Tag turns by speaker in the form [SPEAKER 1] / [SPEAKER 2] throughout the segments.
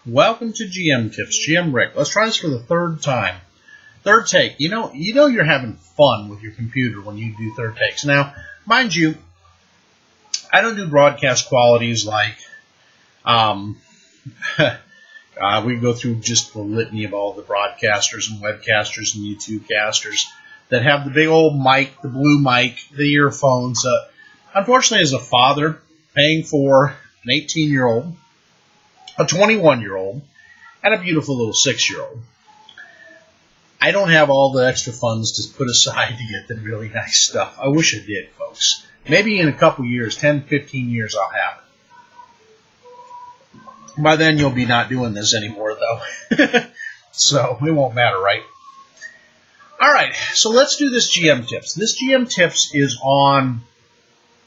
[SPEAKER 1] Welcome to GM Tips. GM Rick. Let's try this for the third time. Third take. You know you're having fun with your computer when you do third takes. Now, mind you, I don't do broadcast qualities like we go through just the litany of all the broadcasters and webcasters and YouTube casters that have the big old mic, the blue mic, the earphones. Unfortunately, as a father, paying for an 18-year-old, a 21-year-old, and a beautiful little 6-year-old, I don't have all the extra funds to put aside to get the really nice stuff. I wish I did, folks. Maybe in a couple years, 10, 15 years, I'll have it. By then, you'll be not doing this anymore, though. So it won't matter, right? All right, so let's do this GM Tips. This GM Tips is on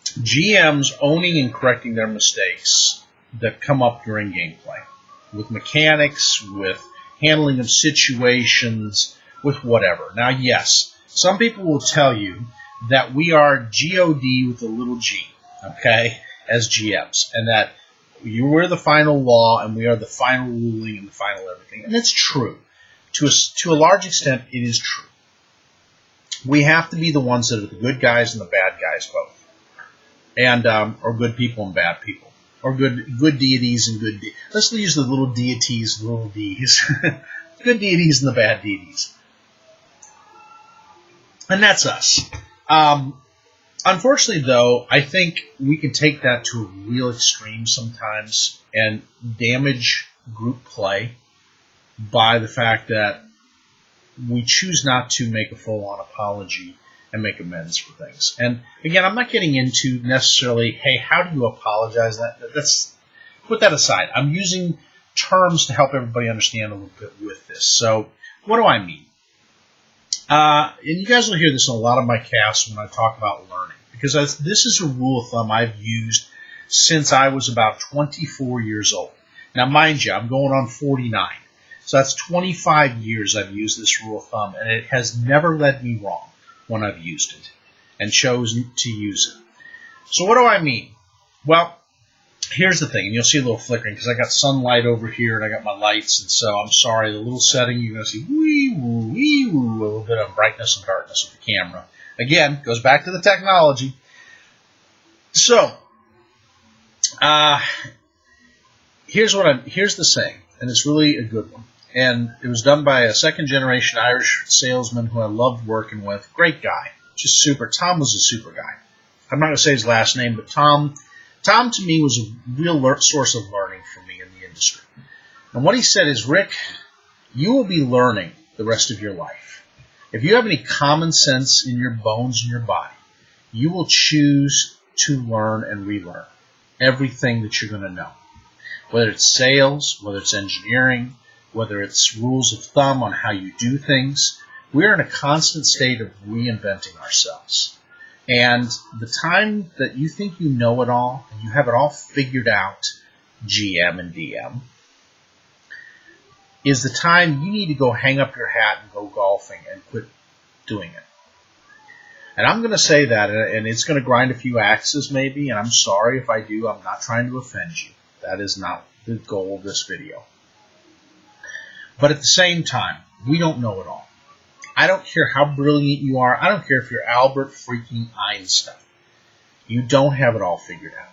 [SPEAKER 1] GMs owning and correcting their mistakes that come up during gameplay, with mechanics, with handling of situations, with whatever. Now, yes, some people will tell you that we are G-O-D with a little g, okay, as GMs, and that you are the final law and we are the final ruling and the final everything. And it's true. To a large extent, it is true. We have to be the ones that are the good guys and the bad guys both, and or good people and bad people, or good deities and good let's use the little deities, little d's, good deities and the bad deities, and that's us. Unfortunately, though, I think we can take that to a real extreme sometimes and damage group play by the fact that we choose not to make a full-on apology and make amends for things. And again, I'm not getting into necessarily, hey, how do you apologize? That's put that aside. I'm using terms to help everybody understand a little bit with this. So what do I mean? And you guys will hear this in a lot of my casts when I talk about learning, because this is a rule of thumb I've used since I was about 24 years old. Now, mind you, I'm going on 49. So that's 25 years I've used this rule of thumb, and it has never led me wrong when I've used it and chosen to use it. So what do I mean? Well, here's the thing, and you'll see a little flickering because I got sunlight over here and I got my lights, and so I'm sorry, the little setting, you're going to see wee-woo, wee-woo, a little bit of brightness and darkness with the camera. Again, goes back to the technology. So, here's the saying, and it's really a good one. And it was done by a second-generation Irish salesman who I loved working with. Great guy. Just super. Tom was a super guy. I'm not going to say his last name, but Tom to me was a real source of learning for me in the industry. And what he said is, Rick, you will be learning the rest of your life. If you have any common sense in your bones and your body, you will choose to learn and relearn everything that you're going to know. Whether it's sales, whether it's engineering, whether it's rules of thumb on how you do things, we're in a constant state of reinventing ourselves. And the time that you think you know it all, and you have it all figured out, GM and DM, is the time you need to go hang up your hat and go golfing and quit doing it. And I'm going to say that, and it's going to grind a few axes maybe, and I'm sorry if I do. I'm not trying to offend you. That is not the goal of this video. But at the same time, we don't know it all. I don't care how brilliant you are. I don't care if you're Albert freaking Einstein. You don't have it all figured out.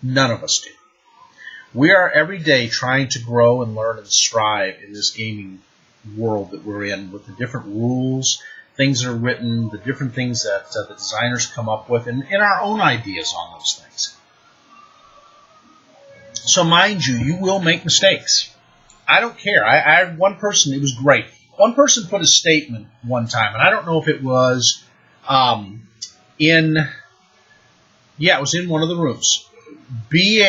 [SPEAKER 1] None of us do. We are every day trying to grow and learn and strive in this gaming world that we're in, with the different rules, things that are written, the different things that the designers come up with, and our own ideas on those things. So mind you, you will make mistakes. I don't care. I had one person, it was great. One person put a statement one time, and I don't know if it was it was in one of the rooms. Be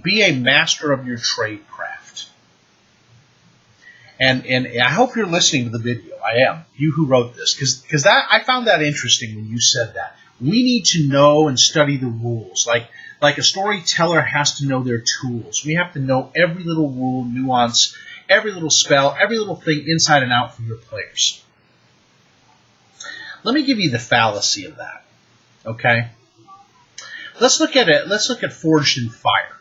[SPEAKER 1] a master of your trade craft. And I hope you're listening to the video. I am. You who wrote this, because I found that interesting when you said that. We need to know and study the rules. Like a storyteller has to know their tools. We have to know every little rule, nuance, every little spell, every little thing inside and out for your players. Let me give you the fallacy of that. Okay? Let's look at it. Let's look at Forged in Fire.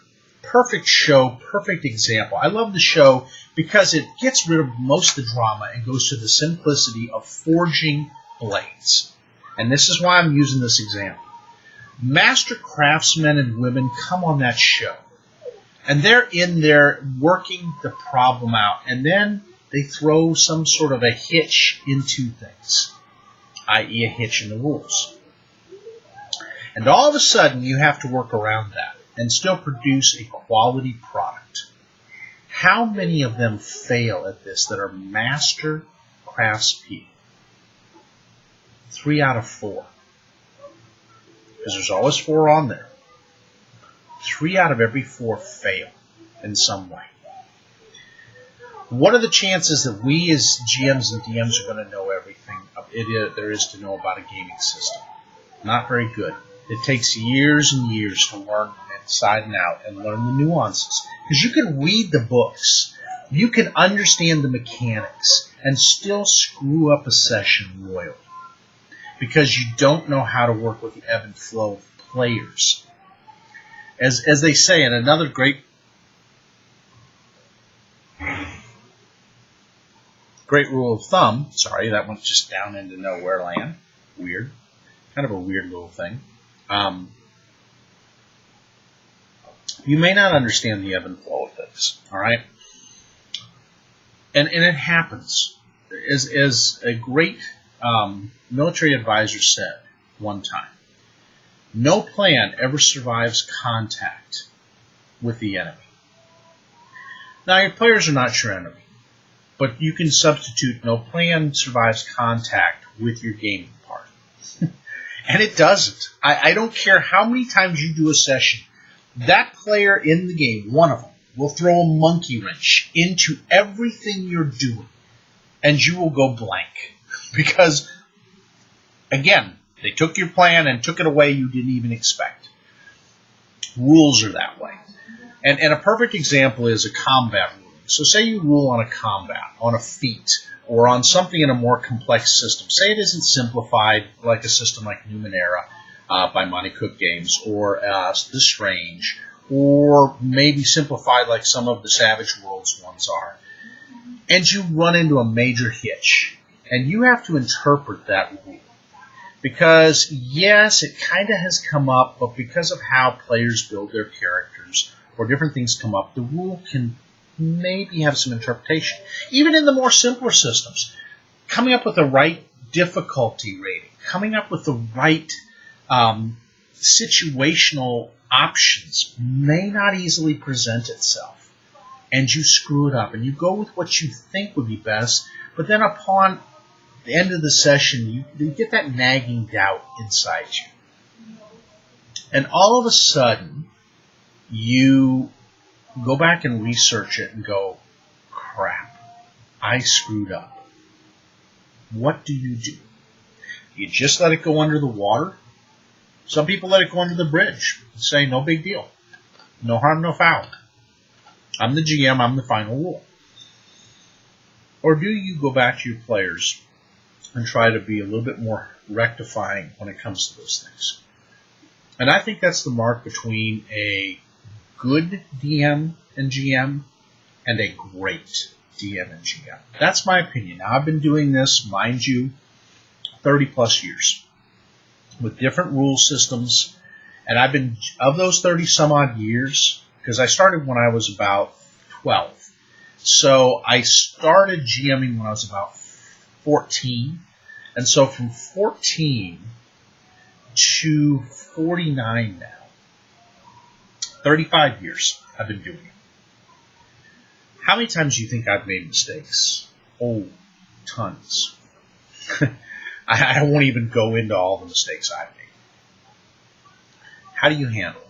[SPEAKER 1] perfect show, perfect example. I love the show because it gets rid of most of the drama and goes to the simplicity of forging blades. And this is why I'm using this example. Master craftsmen and women come on that show. And they're in there working the problem out. And then they throw some sort of a hitch into things, i.e. a hitch in the rules. And all of a sudden, you have to work around that and still produce a quality product. How many of them fail at this that are master craftspeople? 3 out of 4. Because there's always 4 on there. 3 out of every 4 fail in some way. What are the chances that we as GMs and DMs are going to know everything there is to know about a gaming system? Not very good. It takes years and years to learn inside and out and learn the nuances. Because you can read the books, you can understand the mechanics, and still screw up a session royally. Because you don't know how to work with the ebb and flow of players. As they say, and another great rule of thumb, sorry, that went just down into nowhere land. Weird. Kind of a weird little thing. You may not understand the ebb and flow of things, all right? And it happens. As a great military advisor said one time, no plan ever survives contact with the enemy. Now, your players are not your enemy, but you can substitute no plan survives contact with your gaming part. And it doesn't. I don't care how many times you do a session. That player in the game, one of them, will throw a monkey wrench into everything you're doing, and you will go blank. Because, again, they took your plan and took it away you didn't even expect. Rules are that way. And a perfect example is a combat rule. So say you rule on a combat, on a feat, or on something in a more complex system. Say it isn't simplified like a system like Numenera by Monte Cook Games, or The Strange, or maybe simplified like some of the Savage Worlds ones are. And you run into a major hitch, and you have to interpret that rule. Because, yes, it kind of has come up, but because of how players build their characters, or different things come up, the rule can maybe have some interpretation. Even in the more simpler systems, coming up with the right difficulty rating, coming up with the right situational options may not easily present itself. And you screw it up, and you go with what you think would be best, but then upon the end of the session, you get that nagging doubt inside you. And all of a sudden, you go back and research it and go, crap, I screwed up. What do? You just let it go under the water? Some people let it go under the bridge and say, no big deal. No harm, no foul. I'm the GM, I'm the final rule. Or do you go back to your players and try to be a little bit more rectifying when it comes to those things? And I think that's the mark between a good DM and GM and a great DM and GM. That's my opinion. Now, I've been doing this, mind you, 30 plus years with different rule systems. And I've been, of those 30 some odd years, because I started when I was about 12. So I started GMing when I was about 14. And so from 14 to 49 now, 35 years I've been doing it. How many times do you think I've made mistakes? Oh, tons. I won't even go into all the mistakes I've made. How do you handle it?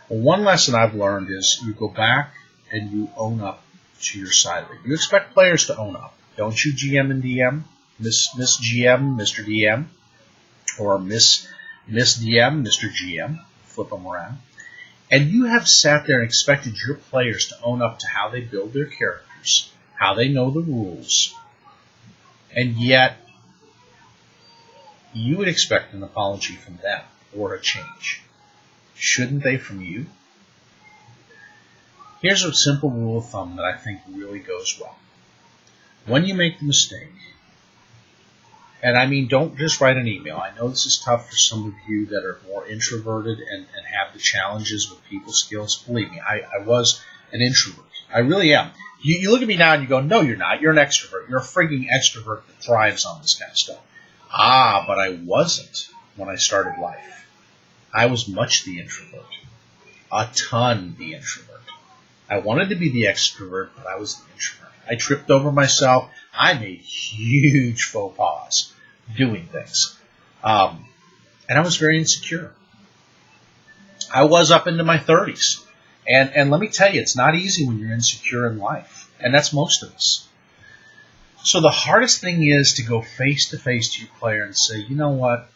[SPEAKER 1] Well, one lesson I've learned is you go back and you own up to your side of it. You expect players to own up. Don't you, GM and DM? Miss GM, Mr. DM, or Miss DM, Mr. GM. Flip them around. And you have sat there and expected your players to own up to how they build their characters, how they know the rules, and yet you would expect an apology from them or a change. Shouldn't they from you? Here's a simple rule of thumb that I think really goes well. When you make the mistake, and I mean, don't just write an email. I know this is tough for some of you that are more introverted and have the challenges with people skills. Believe me, I was an introvert. I really am. You look at me now and you go, no, you're not. You're an extrovert. You're a frigging extrovert that thrives on this kind of stuff. But I wasn't when I started life. I was much the introvert. A ton the introvert. I wanted to be the extrovert, but I was the introvert. I tripped over myself. I made huge faux pas doing things. And I was very insecure. I was up into my 30s. And let me tell you, it's not easy when you're insecure in life. And that's most of us. So the hardest thing is to go face-to-face to your player and say, you know what,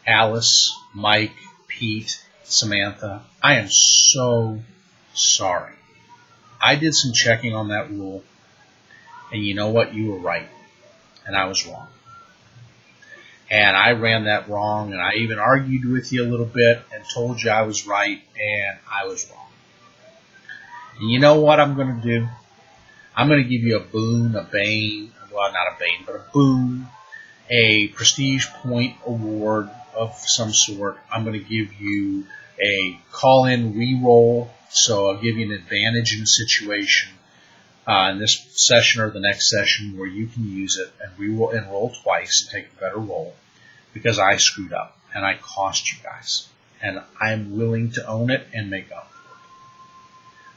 [SPEAKER 1] Alice, Mike, Pete, Samantha, I am so sorry. I did some checking on that rule, and you know what, you were right, and I was wrong. And I ran that wrong, and I even argued with you a little bit and told you I was right, and I was wrong. And you know what I'm going to do? I'm going to give you a boon, a bane, well, not a bane, but a boon, a prestige point award of some sort. I'm going to give you a call-in re-roll, so I'll give you an advantage in a situation in this session or the next session where you can use it and re-roll and roll twice and take a better roll because I screwed up and I cost you guys. And I'm willing to own it and make up.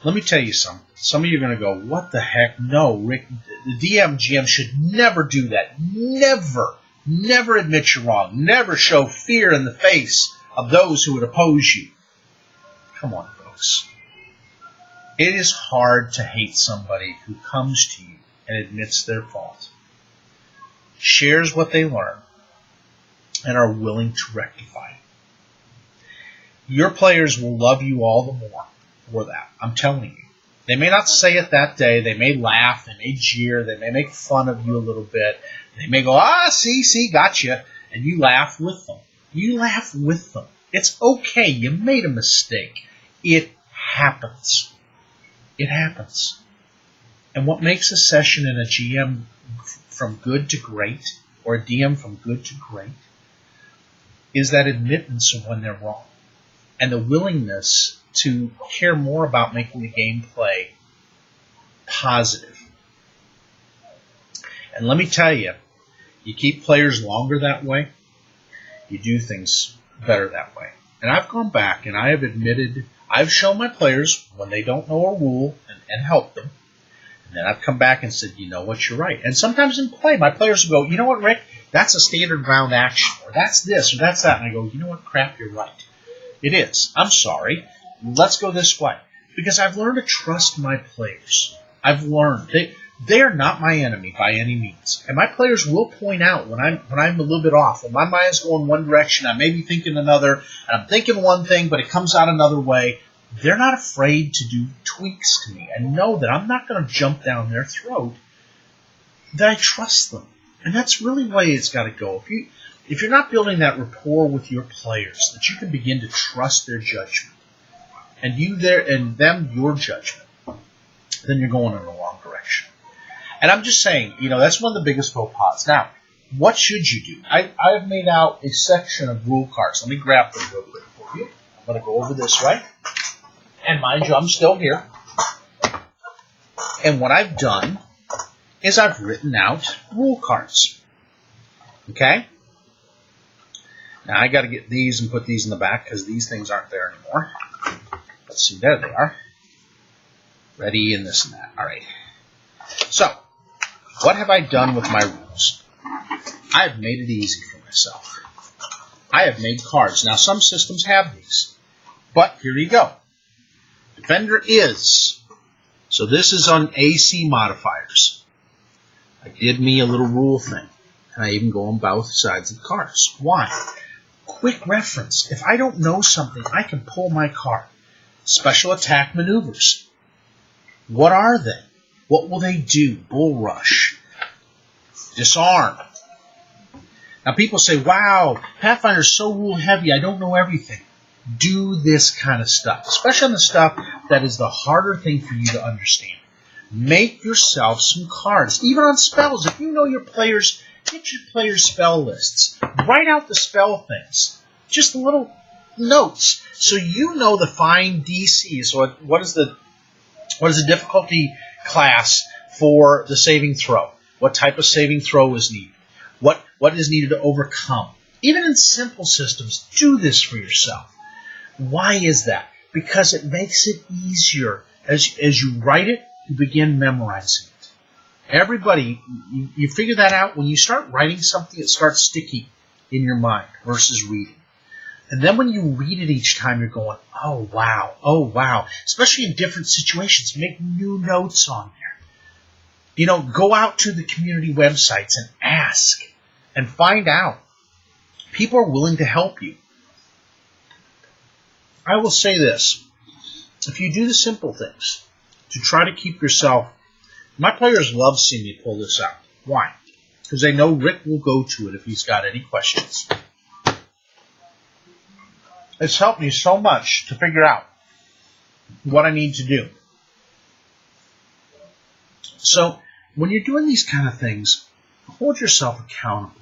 [SPEAKER 1] Let me tell you something. Some of you are going to go, what the heck? No, Rick, the DM, GM should never do that. Never, never admit you're wrong. Never show fear in the face of those who would oppose you. Come on, folks. It is hard to hate somebody who comes to you and admits their fault, shares what they learn, and are willing to rectify it. Your players will love you all the more for that. I'm telling you. They may not say it that day. They may laugh. They may jeer. They may make fun of you a little bit. They may go, see, gotcha. And you laugh with them. You laugh with them. It's okay. You made a mistake. It happens. It happens. And what makes a session in a GM from good to great, or a DM from good to great, is that admittance of when they're wrong. And the willingness to care more about making the gameplay positive. And let me tell you, you keep players longer that way, you do things better that way. And I've gone back and I have admitted, I've shown my players when they don't know a rule and helped them. And then I've come back and said, you know what, you're right. And sometimes in play, my players will go, you know what, Rick, that's a standard round action, or that's this, or that's that. And I go, you know what, crap, you're right. It is. I'm sorry. Let's go this way. Because I've learned to trust my players. I've learned. They are not my enemy by any means. And my players will point out when I'm a little bit off. When my mind's going one direction, I may be thinking another, and I'm thinking one thing, but it comes out another way. They're not afraid to do tweaks to me and know that I'm not going to jump down their throat, that I trust them. And that's really the way it's got to go. If you're not building that rapport with your players, that you can begin to trust their judgment, and them your judgment, then you're going in the wrong direction. And I'm just saying, that's one of the biggest faux pas. Now, what should you do? I've made out a section of rule cards. Let me grab them real quick for you. I'm going to go over this way. And mind you, I'm still here. And what I've done is I've written out rule cards. Okay? Now, I got to get these and put these in the back because these things aren't there anymore. Let's see, there they are. Ready and this and that. All right. So, what have I done with my rules? I have made it easy for myself. I have made cards. Now, some systems have these. But here you go. Defender is. So this is on AC modifiers. I did me a little rule thing. And I even go on both sides of the cards. Why? Quick reference. If I don't know something, I can pull my card. Special attack maneuvers. What are they? What will they do? Bull rush. Disarm. Now people say, wow, Pathfinder's so rule heavy, I don't know everything. do this kind of stuff, especially on the stuff that is the harder thing for you to understand. Make yourself some cards, even on spells. If you know your players, get your players' spell lists. Write out the spell things, just little notes, so you know the fine DC. So what is the difficulty class for the saving throw? What type of saving throw is needed? What is needed to overcome? Even in simple systems, do this for yourself. Why is that? Because it makes it easier. As you write it, you begin memorizing it. Everybody, you figure that out when you start writing something, it starts sticky in your mind versus reading. And then when you read it each time, you're going, oh, wow. Especially in different situations, make new notes on there. Go out to the community websites and ask and find out. People are willing to help you. I will say this. If you do the simple things to try to keep yourself... My players love seeing me pull this out. Why? Because they know Rick will go to it if he's got any questions. It's helped me so much to figure out what I need to do. So, when you're doing these kind of things, hold yourself accountable,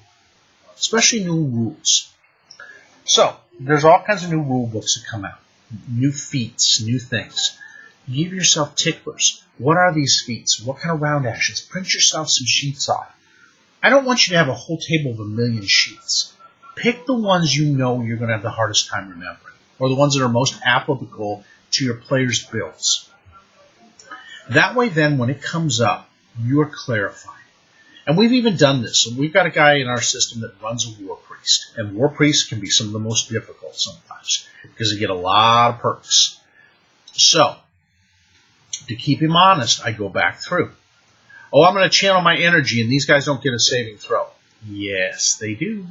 [SPEAKER 1] especially new rules. So, there's all kinds of new rule books that come out, new feats, new things. Give yourself ticklers. What are these feats? What kind of round actions? Print yourself some sheets off. I don't want you to have a whole table of 1,000,000 sheets. Pick the ones you know you're going to have the hardest time remembering, or the ones that are most applicable to your players' builds. That way then, when it comes up, you're clarified. And we've even done this. So we've got a guy in our system that runs a war priest. And war priests can be some of the most difficult sometimes because they get a lot of perks. So, to keep him honest, I go back through. Oh, I'm going to channel my energy and these guys don't get a saving throw. Yes, they do.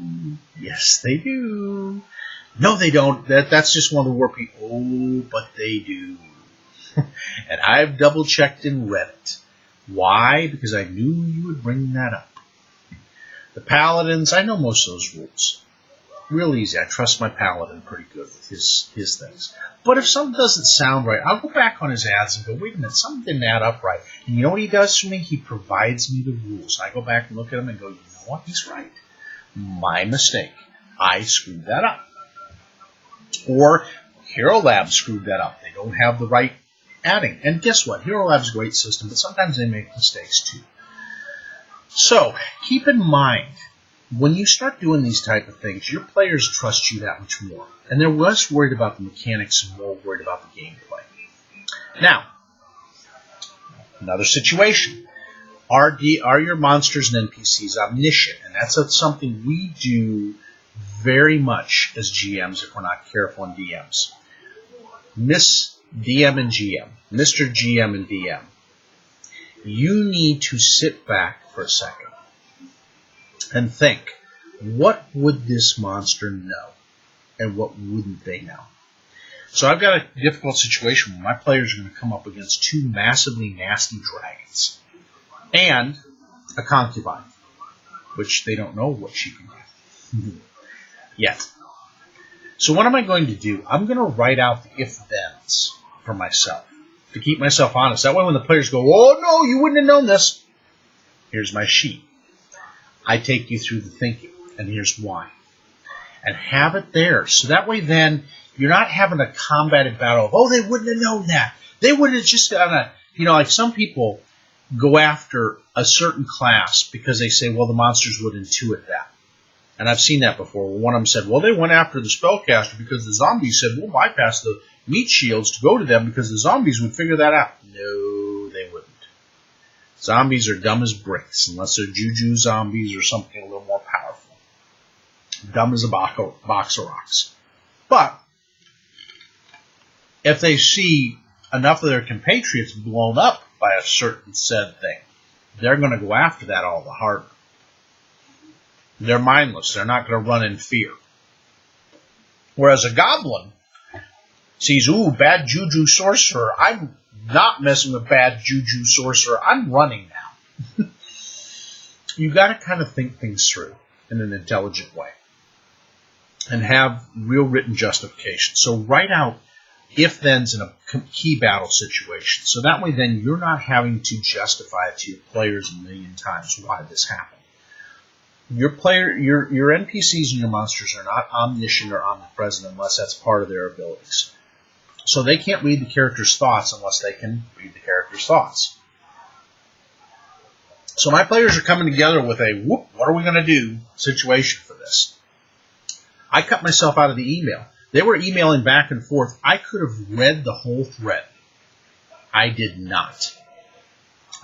[SPEAKER 1] Yes, they do. No, they don't. That's just one of the war people. Oh, but they do. And I've double-checked and read it. Why? Because I knew you would bring that up. The paladins, I know most of those rules. Real easy. I trust my paladin pretty good with his things. But if something doesn't sound right, I'll go back on his ads and go, wait a minute, something didn't add up right. And you know what he does for me? He provides me the rules. I go back and look at him and go, you know what? He's right. My mistake. I screwed that up. Or Hero Lab screwed that up. They don't have the right adding. And guess what? Hero Lab's a great system, but sometimes they make mistakes too. So, keep in mind, when you start doing these type of things, your players trust you that much more. And they're less worried about the mechanics and more worried about the gameplay. Now, another situation. Are your monsters and NPCs omniscient? And that's something we do very much as GMs if we're not careful in DMs. Miss DM and GM, Mr. GM and DM, you need to sit back for a second and think, what would this monster know and what wouldn't they know? So I've got a difficult situation where my players are going to come up against 2 massively nasty dragons and a concubine, which they don't know what she can do yet. So what am I going to do? I'm going to write out the if-thens for myself to keep myself honest. That way when the players go, oh no, you wouldn't have known this. Here's my sheet. I take you through the thinking, and here's why. And have it there. So that way then, you're not having a combated battle of, oh, they wouldn't have known that. They would have just done a, like some people go after a certain class because they say, well, the monsters would intuit that. And I've seen that before. One of them said, well, they went after the spellcaster because the zombies said, we'll bypass the meat shields to go to them because the zombies would figure that out. No, they wouldn't. Zombies are dumb as bricks, unless they're juju zombies or something a little more powerful. Dumb as a box of rocks. But if they see enough of their compatriots blown up by a certain said thing, they're going to go after that all the harder. They're mindless. They're not going to run in fear. Whereas a goblin sees, ooh, bad juju sorcerer. I'm not messing with bad juju sorcerer. I'm running now. You got to kind of think things through in an intelligent way. and have real written justification. So write out if-thens in a key battle situation. So that way then you're not having to justify it to your players a million times why this happened. Your NPCs and your monsters are not omniscient or omnipresent unless that's part of their abilities. So they can't read the character's thoughts unless they can read the character's thoughts. So my players are coming together with a, whoop, what are we going to do situation for this. I cut myself out of the email. They were emailing back and forth. I could have read the whole thread. I did not.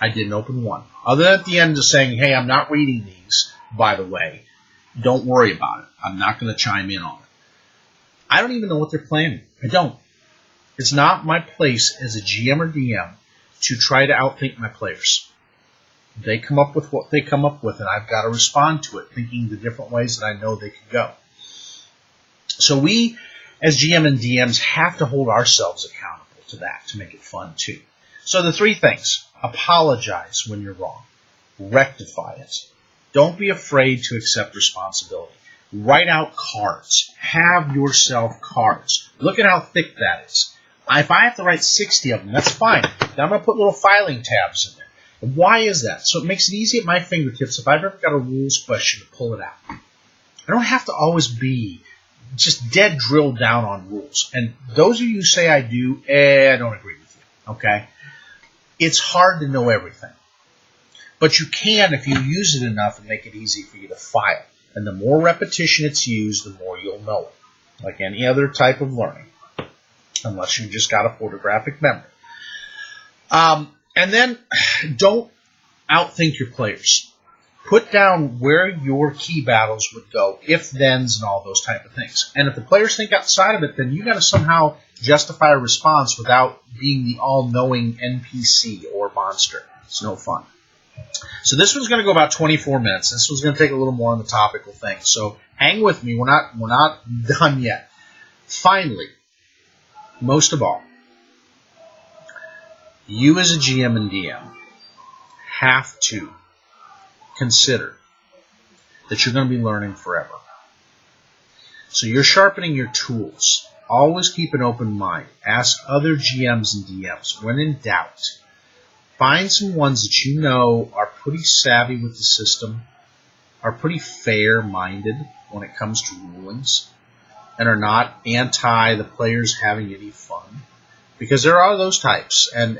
[SPEAKER 1] I didn't open one. Other than at the end of saying, hey, I'm not reading these, by the way. Don't worry about it. I'm not going to chime in on it. I don't even know what they're planning. I don't. It's not my place as a GM or DM to try to outthink my players. They come up with what they come up with, and I've got to respond to it, thinking the different ways that I know they could go. So we, as GM and DMs, have to hold ourselves accountable to that to make it fun, too. So the three things. Apologize when you're wrong. Rectify it. Don't be afraid to accept responsibility. Write out cards. Have yourself cards. Look at how thick that is. If I have to write 60 of them, that's fine. Then I'm going to put little filing tabs in there. And why is that? So it makes it easy at my fingertips if I've ever got a rules question to pull it out. I don't have to always be just dead drilled down on rules. And those of you who say I do, I don't agree with you. Okay? It's hard to know everything. But you can if you use it enough and make it easy for you to file. And the more repetition it's used, the more you'll know it. Like any other type of learning. Unless you've just got a photographic memory. And then don't outthink your players. Put down where your key battles would go, if-thens, and all those type of things. And if the players think outside of it, then you got to somehow justify a response without being the all-knowing NPC or monster. It's no fun. So this one's going to go about 24 minutes. This one's going to take a little more on the topical thing. So hang with me. We're not done yet. Finally, most of all, you as a GM and DM have to consider that you're going to be learning forever. So you're sharpening your tools. Always keep an open mind. Ask other GMs and DMs. When in doubt, find some ones that you know are pretty savvy with the system, are pretty fair-minded when it comes to rulings, and are not anti the players having any fun. Because there are those types. And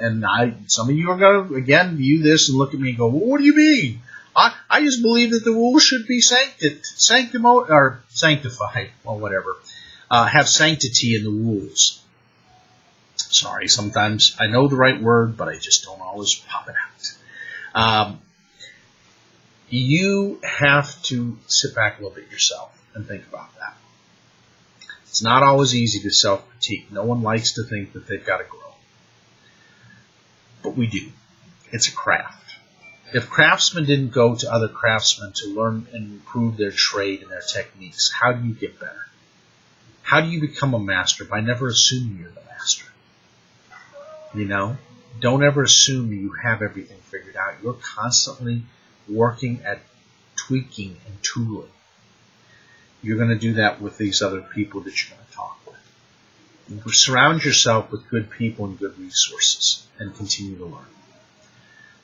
[SPEAKER 1] some of you are going to, again, view this and look at me and go, well, what do you mean? I just believe that the rules should be sanctified, or whatever. Have sanctity in the rules. Sorry, sometimes I know the right word, but I just don't always pop it out. You have to sit back a little bit yourself and think about that. It's not always easy to self-critique. No one likes to think that they've got to grow. But we do. It's a craft. If craftsmen didn't go to other craftsmen to learn and improve their trade and their techniques, how do you get better? How do you become a master? By never assuming you're the master. You know? Don't ever assume that you have everything figured out. You're constantly working at tweaking and tooling. You're going to do that with these other people that you're going to talk with. You surround yourself with good people and good resources and continue to learn.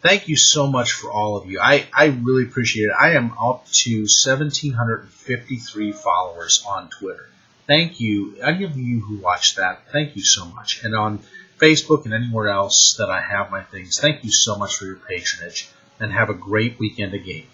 [SPEAKER 1] Thank you so much for all of you. I really appreciate it. I am up to 1,753 followers on Twitter. Thank you. Any of you who watched that, thank you so much. And on Facebook and anywhere else that I have my things, thank you so much for your patronage. And have a great weekend of gaming.